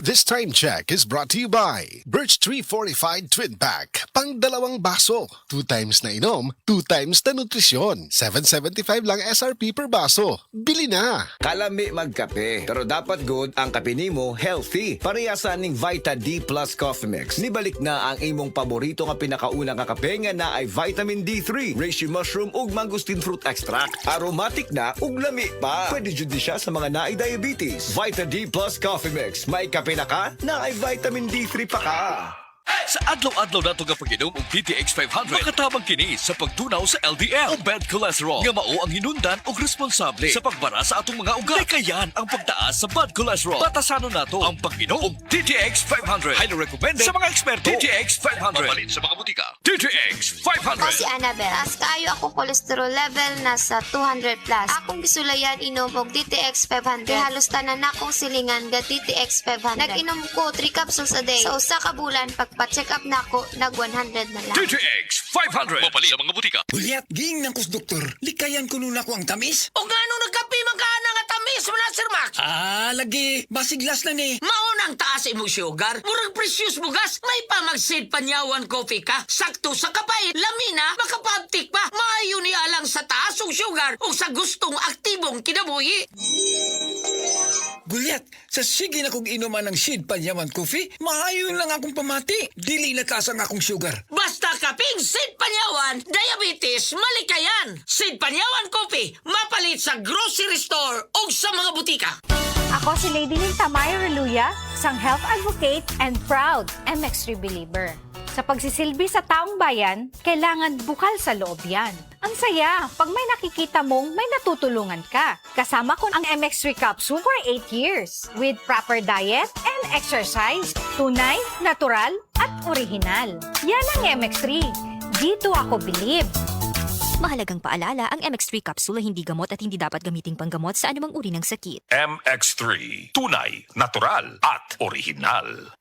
This time check is brought to you by Birch Tree Fortified Twin Pack. Pang dalawang baso. 2 times na inom, 2 times na nutrisyon. 7.75 lang SRP per baso. Bili na! Kalami magkape, pero dapat good ang kape nimo healthy. Parehasan ning Vita D Plus Coffee Mix. Nibalik na ang imong paborito nga pinakauna nga kape nga na ay vitamin D3, reishi mushroom ug mangosteen fruit extract. Aromatic na ug lami pa. Pwede jud ni siya sa mga naay diabetes. Vita D Plus Coffee Mix. May kape na ka, na ay vitamin D3 pa ka. Sa adlaw-adlaw nato nga pag-inom og DTX 500, makatabang kini sa pagtunaw sa LDL o bad cholesterol nga mao ang hinundan og responsable sa pagbara sa atong mga ugat. Kayan ang pagtaas sa bad cholesterol. Batasanon nato ang pag-inom og DTX 500. Highly recommended sa mga eksperto. DTX 500. Mapalit sa mga butika. DTX 500. Ako si Annabel. As kaayo akong cholesterol level nasa 200 plus. Akong gisulayan inom og DTX 500. Kay halos tanan akong silingan ga DTX 500. Nag-inom ko 3 capsules a day. Sa usa ka bulan pagpa-check up na ako, nag 100 na lang. DTX 500. Mapalit sa mga butika. Ulyat, ging ng kus doktor. Likayan ko nun ako ang tamis. O nga nung nagkapi man ka na nga tamis mo na, Sir Max. Lagi. Basiglas na ni. Maunang taas imong sugar. Murag precious mo gas. May pamagsid panyawan coffee ka. Sakto sa kapait. Lamina, makapabtik pa. Maayo ni alang sa taas og sugar o sa gustong aktibong kinabuhi. Gulyat, sa sige na kong inuman ng Sid Panyaman Coffee, maayon lang akong pamati. Dili na kasang akong sugar. Basta kaping Sid Panyawan, diabetes, malikayan. Sid Panyawan Coffee, mapalit sa grocery store o sa mga butika. Ako si Lady Lynn Tamayo Reluya, isang health advocate and proud MX3 believer. Sa pagsisilbi sa taong bayan, kailangan bukal sa loob yan. Ang saya, pag may nakikita mong may natutulungan ka. Kasama ko ang MX3 capsule for 8 years. With proper diet and exercise. Tunay, natural, at orihinal. Yan ang MX3. Dito ako believe. Mahalagang paalala, ang MX3 capsule ay hindi gamot at hindi dapat gamiting panggamot sa anumang uri ng sakit. MX3. Tunay, natural, at orihinal.